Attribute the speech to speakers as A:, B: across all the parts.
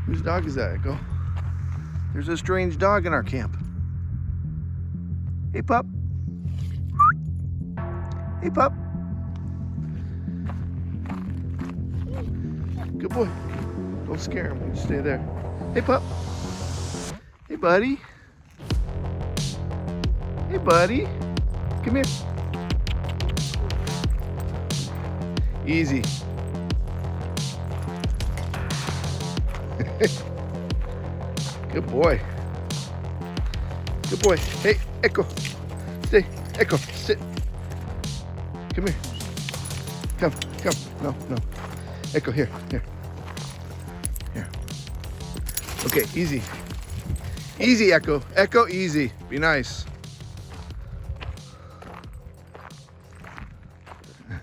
A: Whose dog is that, Echo? There's a strange dog in our camp. Hey, pup. Hey, pup. Good boy. Don't scare him. Just stay there. Hey, pup. Hey, buddy. Hey, buddy. Come here. Easy. Good boy. Good boy. Hey, Echo. Stay. Echo, sit. Come here. Come. No. Echo, here. Here. Okay, easy. Easy, Echo. Echo, easy. Be nice. I'm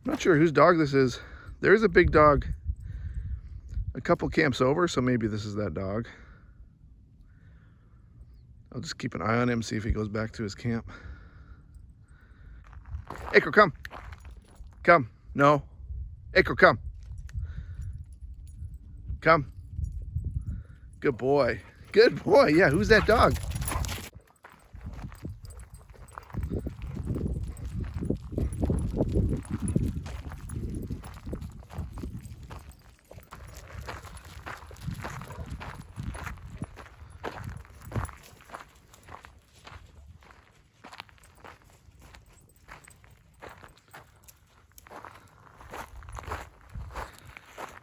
A: not sure whose dog this is. There's a big dog a couple camps over, so maybe this is that dog. I'll just keep an eye on him, see if he goes back to his camp. Echo, come. Come. No. Echo, come. Come. Good boy. Good boy. Yeah, who's that dog?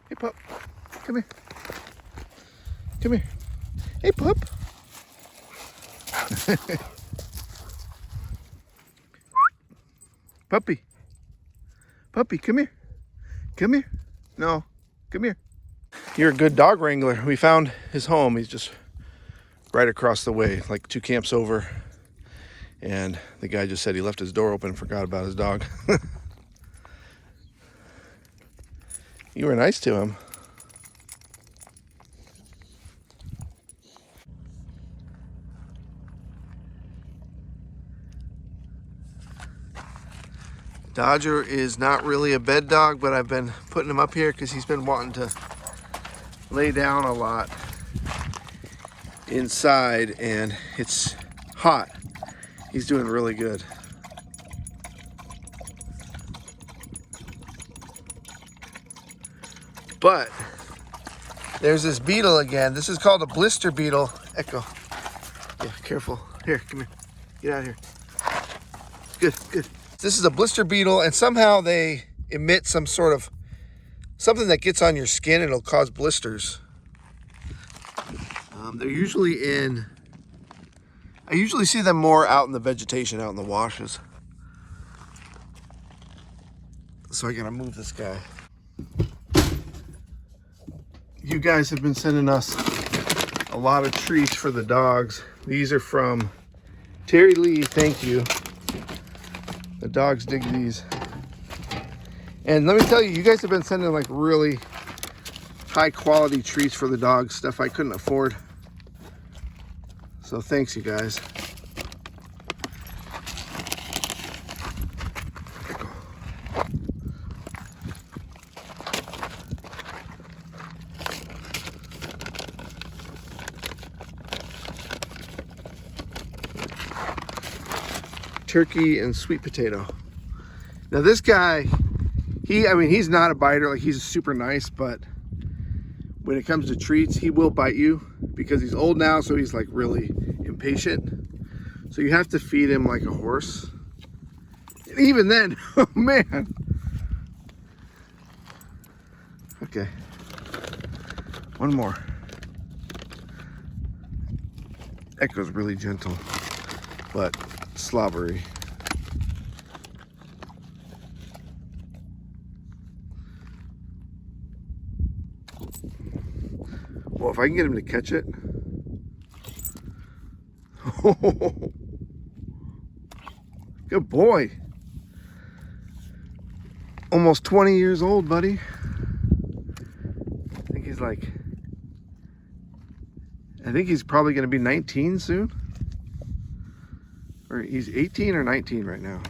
A: Hey, pup. Come here. Come here. Hey, pup. Puppy. Puppy, come here. Come here. No, come here. You're a good dog wrangler. We found his home. He's just right across the way, like 2 camps over. And the guy just said he left his door open and forgot about his dog. You were nice to him. Dodger is not really a bed dog, but I've been putting him up here because he's been wanting to lay down a lot inside, and it's hot. He's doing really good. But there's this beetle again. This is called a blister beetle. Echo. Yeah, careful. Here, come here. Get out of here. Good. This is a blister beetle, and somehow they emit some sort of something that gets on your skin and it'll cause blisters. They're usually I usually see them more out in the vegetation, out in the washes. So I gotta move this guy. You guys have been sending us a lot of treats for the dogs. These are from Terry Lee, thank you. The dogs dig these. And let me tell you, you guys have been sending like really high quality treats for the dogs, stuff I couldn't afford. So thanks, you guys. Turkey and sweet potato. Now this guy, he's not a biter, like he's super nice, but when it comes to treats, he will bite you because he's old now, so he's like really impatient. So you have to feed him like a horse. And even then, oh man. Okay. One more. Echo's really gentle, but slobbery. Well, if I can get him to catch it. Good boy. Almost 20 years old, buddy. I think he's probably going to be 19 soon. Or he's 18 or 19 right now.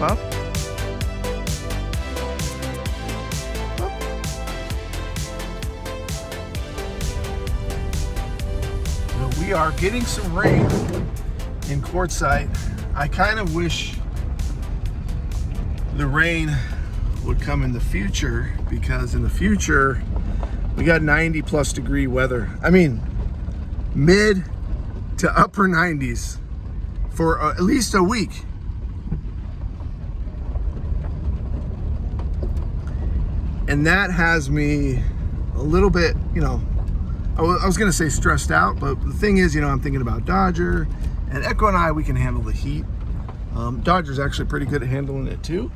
A: Up. We are getting some rain in Quartzsite. I kind of wish the rain would come in the future, because in the future we got 90+ degree weather. I mean, mid to upper 90s for at least a week. And that has me a little bit, you know, I was gonna say stressed out, but the thing is, you know, I'm thinking about Dodger, and Echo and I, we can handle the heat. Dodger's actually pretty good at handling it too.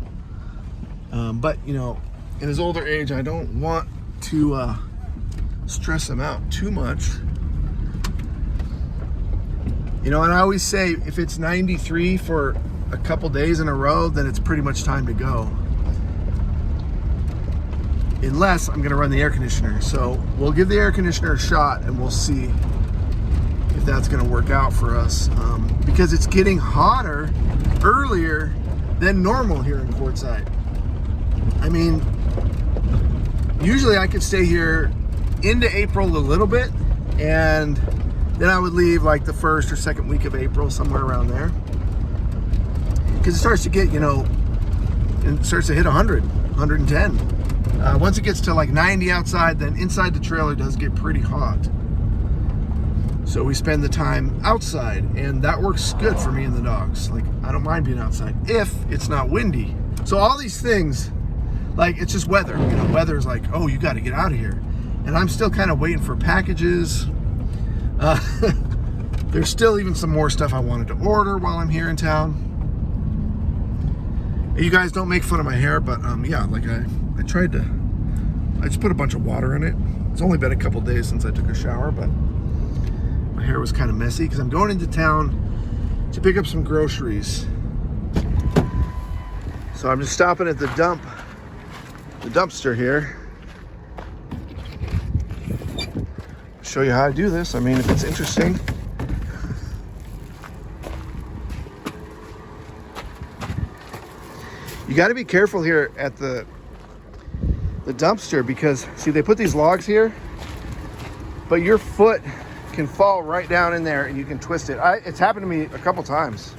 A: But, you know, in his older age, I don't want to stress him out too much. You know, and I always say, if it's 93 for a couple days in a row, then it's pretty much time to go. Unless I'm gonna run the air conditioner. So we'll give the air conditioner a shot and we'll see if that's gonna work out for us. Because it's getting hotter earlier than normal here in Quartzsite. I mean, usually I could stay here into April a little bit, and then I would leave like the first or second week of April, somewhere around there. Because it starts to get, you know, it starts to hit 100, 110. Once it gets to like 90 outside, then inside the trailer does get pretty hot. So we spend the time outside, and that works good for me and the dogs. Like, I don't mind being outside if it's not windy. So all these things, like, it's just weather. You know, weather's like, oh, you got to get out of here. And I'm still kind of waiting for packages. There's still even some more stuff I wanted to order while I'm here in town. You guys don't make fun of my hair, but yeah, like I tried to, I just put a bunch of water in it. It's only been a couple days since I took a shower, but my hair was kind of messy because I'm going into town to pick up some groceries. So I'm just stopping at the dumpster here. Show you how I do this. I mean, if it's interesting. You got to be careful here at the dumpster, because see, they put these logs here, but your foot can fall right down in there and you can twist it. It's happened to me a couple times.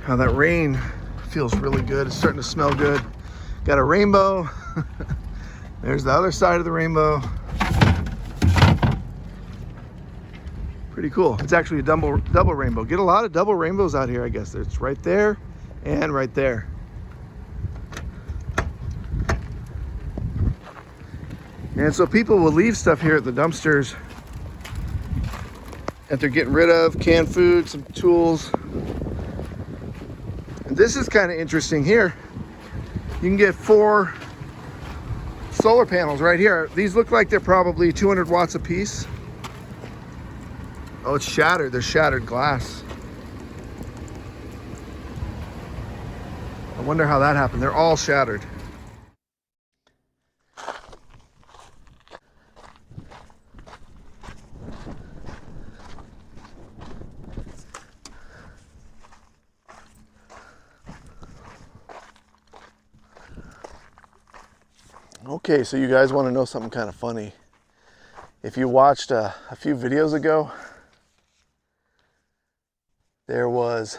A: How that rain feels really good. It's starting to smell good. Got a rainbow. There's the other side of the rainbow. Pretty cool. It's actually a double rainbow. Get a lot of double rainbows out here, I guess. It's right there and right there. And so people will leave stuff here at the dumpsters that they're getting rid of, canned food, some tools. And this is kind of interesting here. You can get 4 solar panels right here. These look like they're probably 200 watts a piece. Oh, it's shattered. There's shattered glass. I wonder how that happened. They're all shattered. Okay, so you guys want to know something kind of funny. If you watched a few videos ago, there was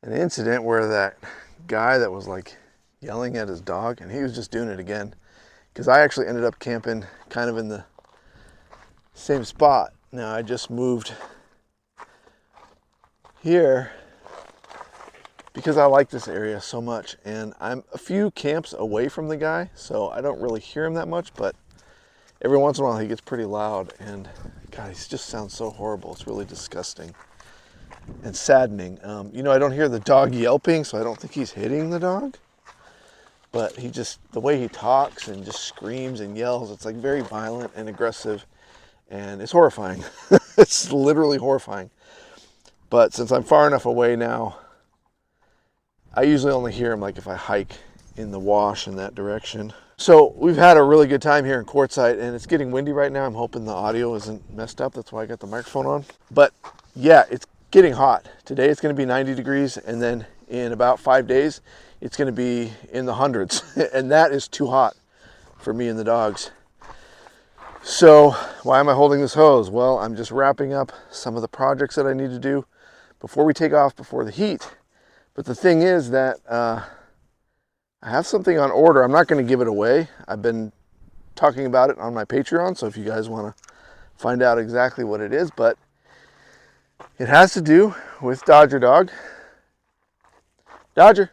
A: an incident where that guy that was like yelling at his dog, and he was just doing it again, because I actually ended up camping kind of in the same spot. Now I just moved here because I like this area so much, and I'm a few camps away from the guy, so I don't really hear him that much, but every once in a while he gets pretty loud, and God, he just sounds so horrible. It's really disgusting and saddening. You know, I don't hear the dog yelping, so I don't think he's hitting the dog, but he just, the way he talks and just screams and yells, it's like very violent and aggressive, and it's horrifying. It's literally horrifying. But since I'm far enough away now, I usually only hear him like if I hike in the wash in that direction. So we've had a really good time here in Quartzsite, and it's getting windy right now. I'm hoping the audio isn't messed up. That's why I got the microphone on. But yeah, it's getting hot. Today it's going to be 90 degrees, and then in about 5 days, it's going to be in the hundreds. And that is too hot for me and the dogs. So why am I holding this hose? Well, I'm just wrapping up some of the projects that I need to do before we take off, before the heat. But the thing is that I have something on order. I'm not going to give it away. I've been talking about it on my Patreon, so if you guys want to find out exactly what it is, but it has to do with Dodger Dog. Dodger.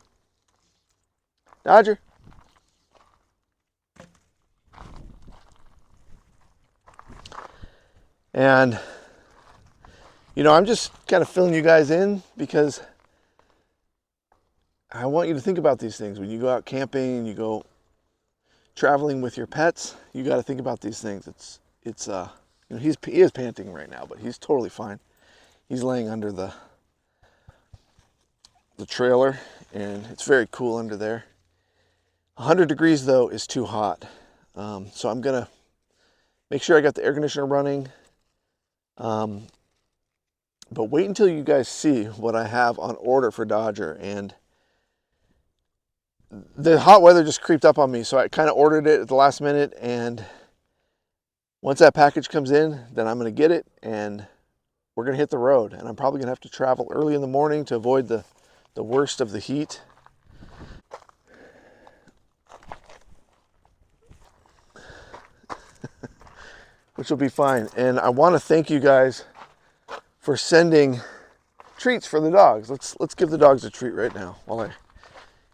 A: Dodger. And, you know, I'm just kind of filling you guys in because I want you to think about these things. When you go out camping and you go traveling with your pets, you got to think about these things. It's you know, he is panting right now, but he's totally fine. He's laying under the trailer, and it's very cool under there. 100 degrees though is too hot, so I'm gonna make sure I got the air conditioner running. But wait until you guys see what I have on order for Dodger. And the hot weather just creeped up on me, so I kind of ordered it at the last minute, and once that package comes in, then I'm going to get it and we're going to hit the road. And I'm probably going to have to travel early in the morning to avoid the worst of the heat. Which will be fine. And I want to thank you guys for sending treats for the dogs. Let's give the dogs a treat right now while I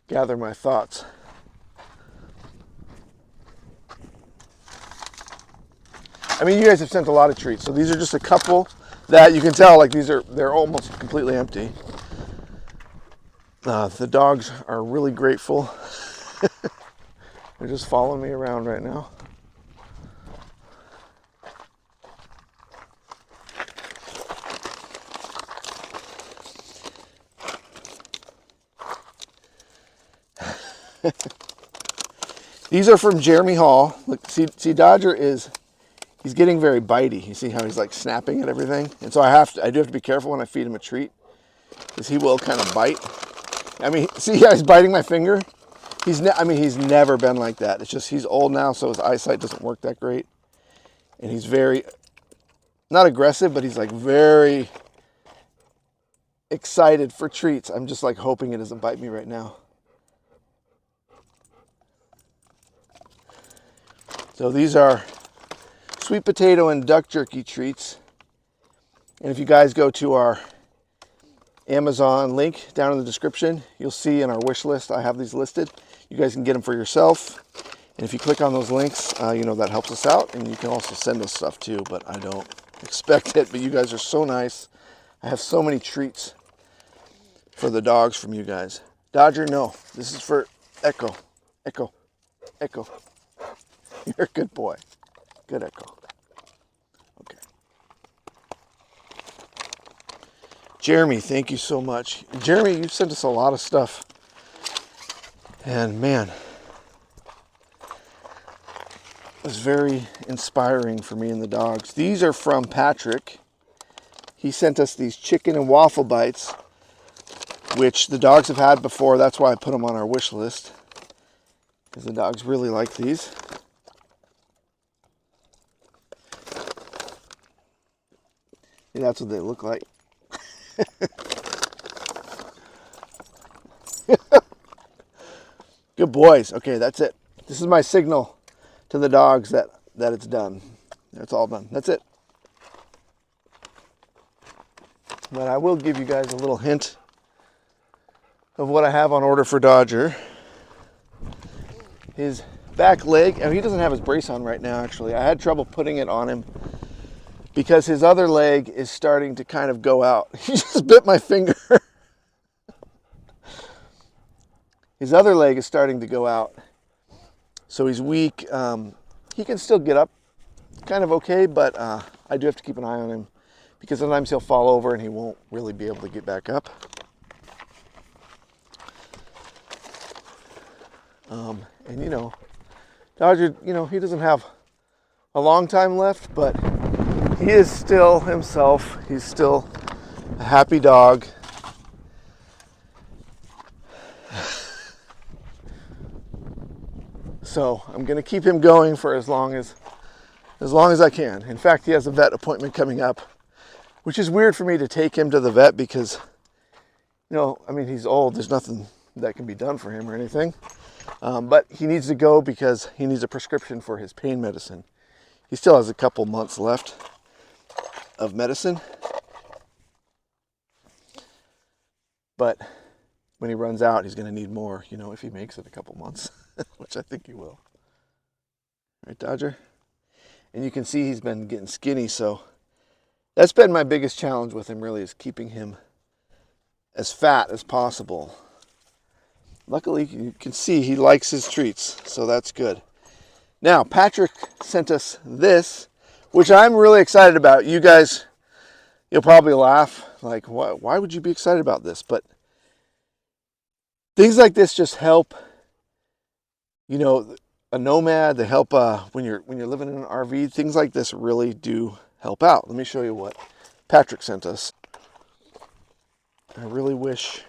A: gather my thoughts. I mean, you guys have sent a lot of treats, so these are just a couple that you can tell, like they're almost completely empty. The dogs are really grateful. They're just following me around right now. These are from Jeremy Hall. Look, see, Dodger he's getting very bitey. You see how he's like snapping at everything? And so I do have to be careful when I feed him a treat, because he will kind of bite. I mean, see how he's biting my finger? He's never been like that. It's just he's old now, so his eyesight doesn't work that great. And he's very, not aggressive, but he's like very excited for treats. I'm just like hoping it doesn't bite me right now. So these are sweet potato and duck jerky treats. And if you guys go to our Amazon link down in the description, you'll see in our wish list, I have these listed. You guys can get them for yourself. And if you click on those links, you know, that helps us out. And you can also send us stuff too, but I don't expect it. But you guys are so nice. I have so many treats for the dogs from you guys. Dodger, no. This is for Echo. Echo. Echo. You're a good boy. Good Echo. Okay. Jeremy, thank you so much. Jeremy, you sent us a lot of stuff. And man, it was very inspiring for me and the dogs. These are from Patrick. He sent us these chicken and waffle bites, which the dogs have had before. That's why I put them on our wish list, because the dogs really like these. And that's what they look like. Good boys. Okay, that's it. This is my signal to the dogs that it's done. It's all done. That's it. But I will give you guys a little hint of what I have on order for Dodger. His back leg, and he doesn't have his brace on right now, actually. I had trouble putting it on him because his other leg is starting to kind of go out. He just bit my finger. His other leg is starting to go out, so he's weak. He can still get up kind of okay, but I do have to keep an eye on him, because sometimes he'll fall over and he won't really be able to get back up. And you know, Dodger, you know, he doesn't have a long time left, but he is still himself. He's still a happy dog. So I'm gonna keep him going for as long as I can. In fact, he has a vet appointment coming up, which is weird for me to take him to the vet because, you know, I mean, he's old. There's nothing that can be done for him or anything. But he needs to go because he needs a prescription for his pain medicine. He still has a couple months left of medicine. But when he runs out, he's going to need more, you know, if he makes it a couple months, which I think he will. Right, Dodger? And you can see he's been getting skinny, so that's been my biggest challenge with him, really, is keeping him as fat as possible. Luckily, you can see he likes his treats, so that's good. Now, Patrick sent us this, which I'm really excited about. You guys, you'll probably laugh, like, why would you be excited about this? But things like this just help, you know, a nomad. They help when you're living in an RV. Things like this really do help out. Let me show you what Patrick sent us. I really wish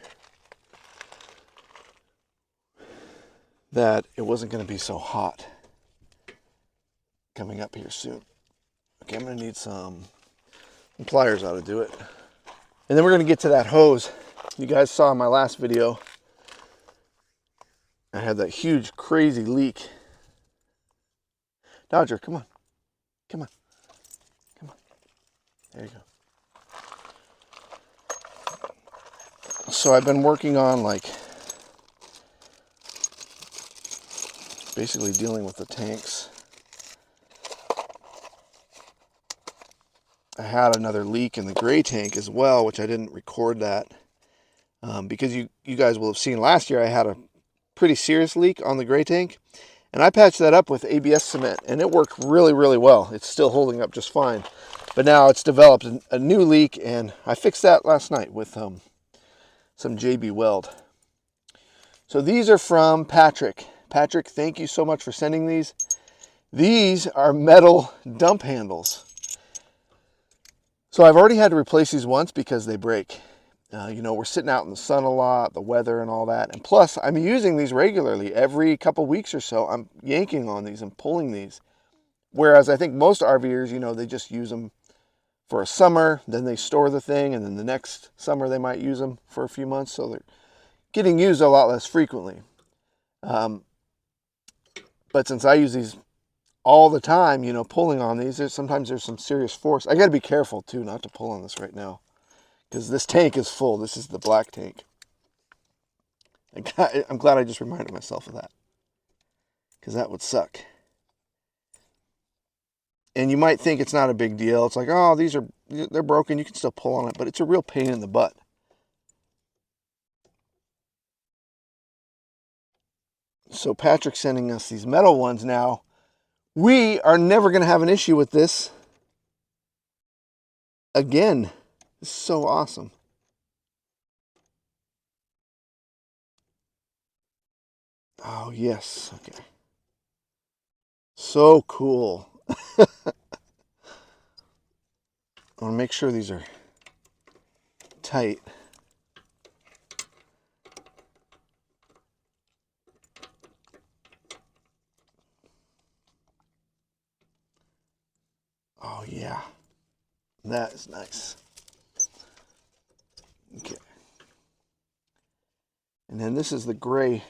A: that it wasn't going to be so hot coming up here soon. Okay, I'm going to need some pliers out to do it. And then we're going to get to that hose. You guys saw in my last video, I had that huge, crazy leak. Dodger, come on. Come on. Come on. There you go. So I've been working on, like, basically dealing with the tanks. I had another leak in the gray tank as well, which I didn't record that because you guys will have seen last year I had a pretty serious leak on the gray tank, and I patched that up with ABS cement, and it worked really, really well. It's still holding up just fine, but now it's developed a new leak, and I fixed that last night with some JB Weld. So these are from Patrick. Patrick, thank you so much for sending these. These are metal dump handles. So I've already had to replace these once because they break. You know, we're sitting out in the sun a lot, the weather and all that. And plus, I'm using these regularly. Every couple weeks or so, I'm yanking on these and pulling these. Whereas I think most RVers, you know, they just use them for a summer, then they store the thing, and then the next summer they might use them for a few months. So they're getting used a lot less frequently. But since I use these all the time, you know, pulling on these, sometimes there's some serious force. I got to be careful too not to pull on this right now because this tank is full. This is the black tank. I'm glad I just reminded myself of that because that would suck. And you might think it's not a big deal. It's like, oh, they're broken. You can still pull on it, but it's a real pain in the butt. So Patrick's sending us these metal ones now. We are never going to have an issue with this again. This is so awesome. Oh, yes. Okay. So cool. I want to make sure these are tight. Oh, yeah. That is nice. Okay. And then this is the gray.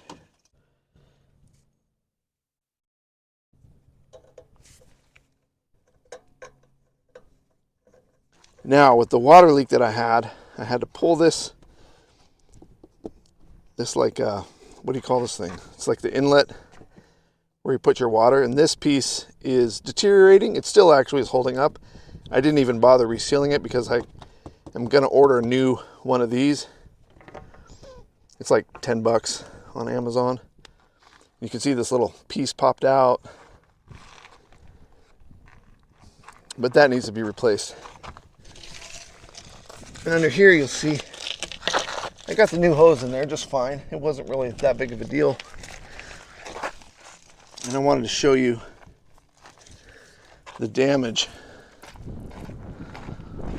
A: Now, with the water leak that I had to pull this like, what do you call this thing? It's like the inlet where you put your water, and this piece is deteriorating. It still actually is holding up. I didn't even bother resealing it because I am going to order a new one of these. It's like 10 bucks on Amazon. You can see this little piece popped out, but that needs to be replaced. And under here you'll see I got the new hose in there just fine. It wasn't really that big of a deal. And I wanted to show you the damage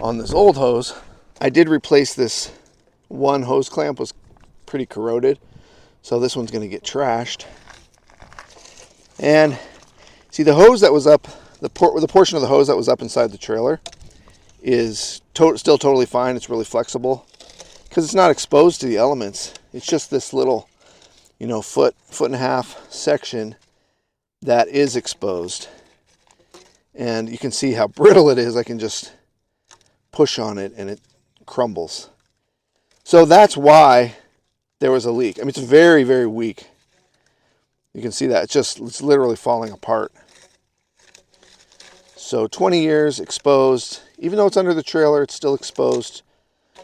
A: on this old hose. I did replace this one hose clamp, was pretty corroded, so this one's going to get trashed. And see, the hose that was up, the portion of the hose that was up inside the trailer is still totally fine. It's really flexible because it's not exposed to the elements. It's just this little, you know, foot and a half section that is exposed. And you can see how brittle it is. I can just push on it and it crumbles. So that's why there was a leak. I mean, it's very, very weak. You can see that it's literally falling apart. So 20 years exposed. Even though it's under the trailer, it's still exposed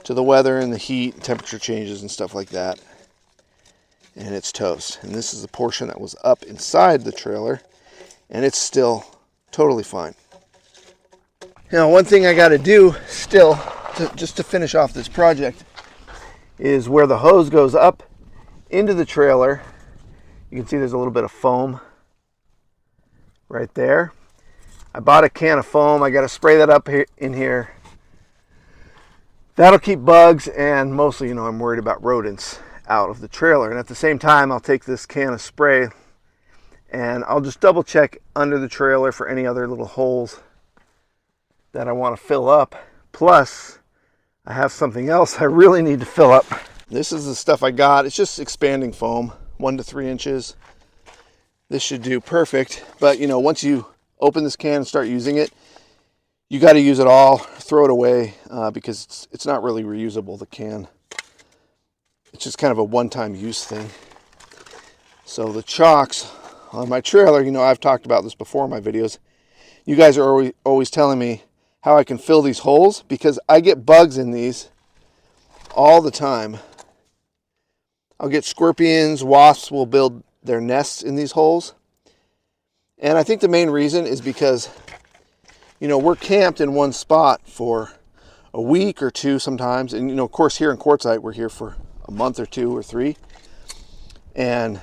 A: to the weather and the heat, temperature changes and stuff like that. And it's toast. And this is the portion that was up inside the trailer, and it's still totally fine. Now, one thing I got to do still, just to finish off this project, is where the hose goes up into the trailer. You can see there's a little bit of foam right there. I bought a can of foam. I got to spray that up in here. That'll keep bugs, and mostly, you know, I'm worried about rodents out of the trailer. And at the same time, I'll take this can of spray and I'll just double check under the trailer for any other little holes that I want to fill up. Plus, I have something else I really need to fill up. This is the stuff I got. It's just expanding foam, 1 to 3 inches. This should do perfect. But, you know, once you open this can and start using it, you got to use it all, throw it away, because it's not really reusable, the can. It's just kind of a one-time use thing. So the chocks on my trailer, you know, I've talked about this before in my videos. You guys are always telling me how I can fill these holes, because I get bugs in these all the time. I'll get scorpions, wasps will build their nests in these holes. And I think the main reason is because, you know, we're camped in one spot for a week or two sometimes. And, you know, of course, here in Quartzsite, we're here for a month or 2 or 3. And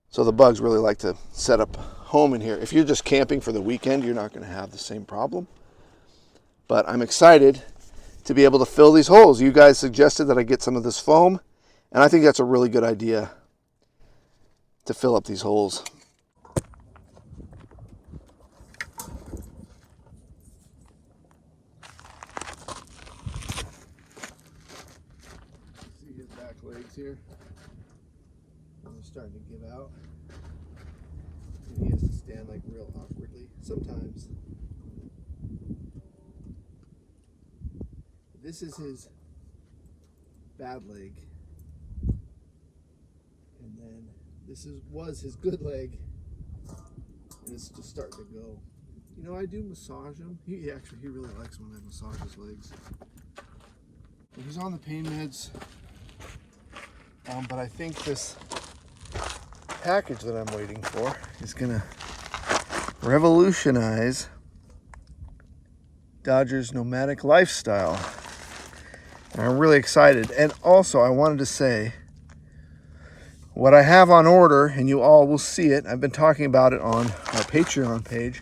A: so the bugs really like to set up home in here. If you're just camping for the weekend, you're not going to have the same problem. But I'm excited to be able to fill these holes. You guys suggested that I get some of this foam, and I think that's a really good idea to fill up these holes. See his back legs here? They're starting to give out. And he has to stand like real awkwardly sometimes. This is his bad leg. And then this was his good leg. And it's just starting to go. You know, I do massage him. He really likes when I massage his legs. And he's on the pain meds. But I think this package that I'm waiting for is gonna revolutionize Dodger's nomadic lifestyle. And I'm really excited. And also, I wanted to say what I have on order, and you all will see it. I've been talking about it on our Patreon page,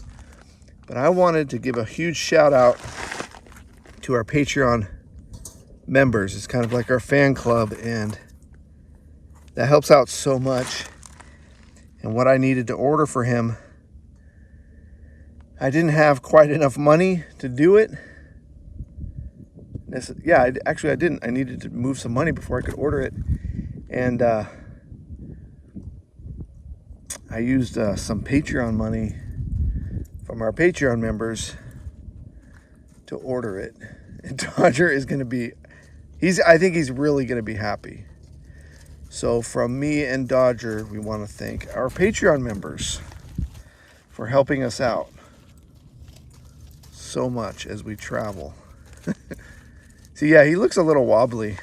A: but I wanted to give a huge shout out to our Patreon members. It's kind of like our fan club, and that helps out so much. And what I needed to order for him, I didn't have quite enough money to do it. I didn't. I needed to move some money before I could order it. And I used some Patreon money from our Patreon members to order it. And Dodger is going to be, I think he's really going to be happy. So from me and Dodger, we want to thank our Patreon members for helping us out so much as we travel. See, yeah, he looks a little wobbly.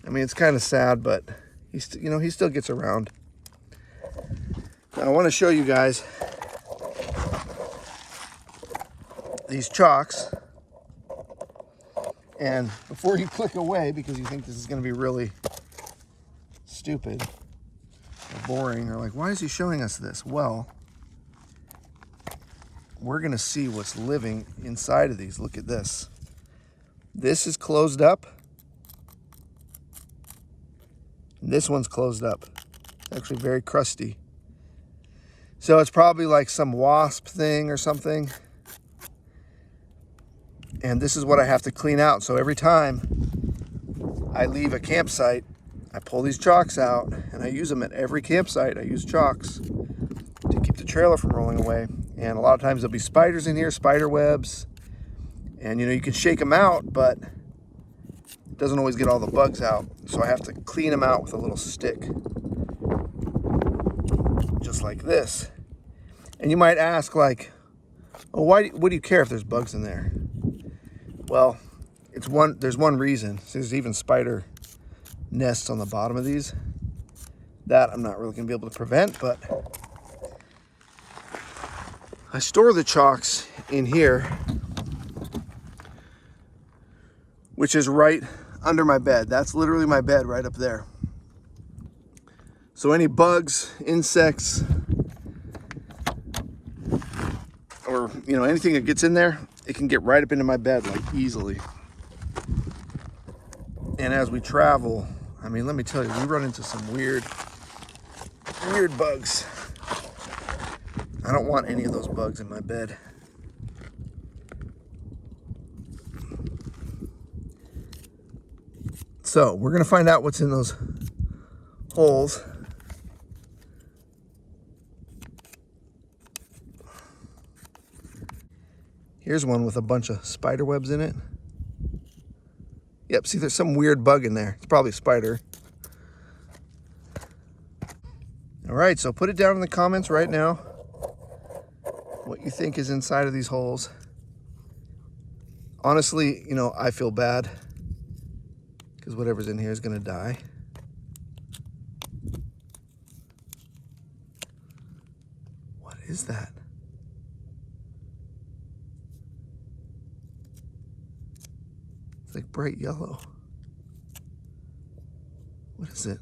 A: I mean, it's kind of sad, but he still gets around. Now, I want to show you guys these chocks. And before you click away, because you think this is going to be really stupid, boring or like, why is he showing us this? Well, we're gonna see what's living inside of these. Look at this. This is closed up. This one's closed up. Actually very crusty. So it's probably like some wasp thing or something. And this is what I have to clean out. So every time I leave a campsite, I pull these chocks out and I use them at every campsite. I use chocks to keep the trailer from rolling away. And a lot of times there'll be spiders in here, spider webs. And you know, you can shake them out, but it doesn't always get all the bugs out. So I have to clean them out with a little stick. Just like this. And you might ask like, oh, what do you care if there's bugs in there? Well, there's one reason. So there's even spider nests on the bottom of these. That I'm not really gonna be able to prevent, but I store the chocks in here, which is right under my bed. That's literally my bed right up there. So any bugs, insects, or you know, anything that gets in there, it can get right up into my bed like easily. And as we travel, I mean, let me tell you, we run into some weird bugs. I don't want any of those bugs in my bed. So we're gonna find out what's in those holes. Here's one with a bunch of spider webs in it. Yep, see there's some weird bug in there. It's probably a spider. All right, so put it down in the comments right now what you think is inside of these holes. Honestly, you know, I feel bad because whatever's in here is gonna die. What is that? It's like bright yellow. What is it?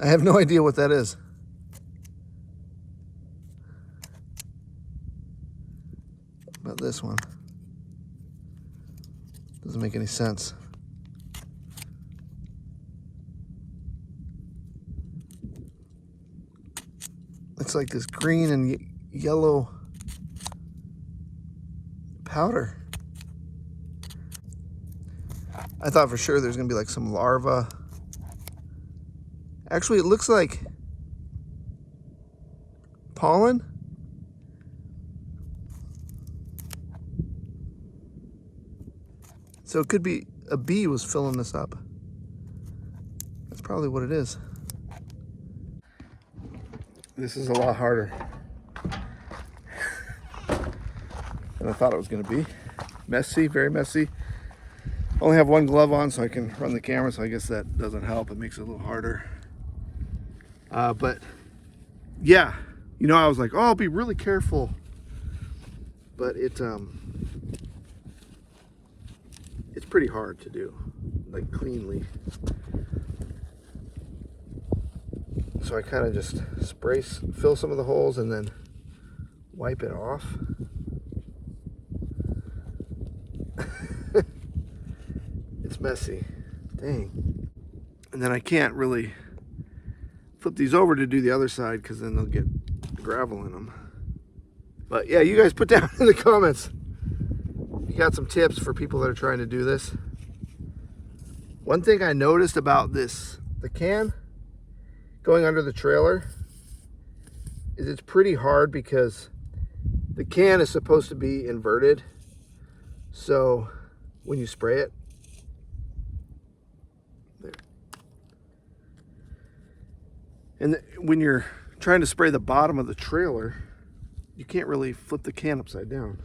A: I have no idea what that is. About this one. Doesn't make any sense. It's like this green and yellow powder. I thought for sure there's gonna be like some larva. Actually, it looks like pollen. So it could be a bee was filling this up. That's probably what it is. This is a lot harder than I thought it was going to be. Messy, very messy. Only have one glove on so I can run the camera, so I guess that doesn't help. It makes it a little harder. But yeah, you know, I was like, oh, I'll be really careful. But it's pretty hard to do, like cleanly. So I kind of just fill some of the holes and then wipe it off. It's messy, dang. And then I can't really flip these over to do the other side because then they'll get gravel in them. But yeah, you guys put down in the comments if you got some tips for people that are trying to do this. One thing I noticed about this, the can going under the trailer, is it's pretty hard because the can is supposed to be inverted. So when you spray it, there. And when you're trying to spray the bottom of the trailer, you can't really flip the can upside down.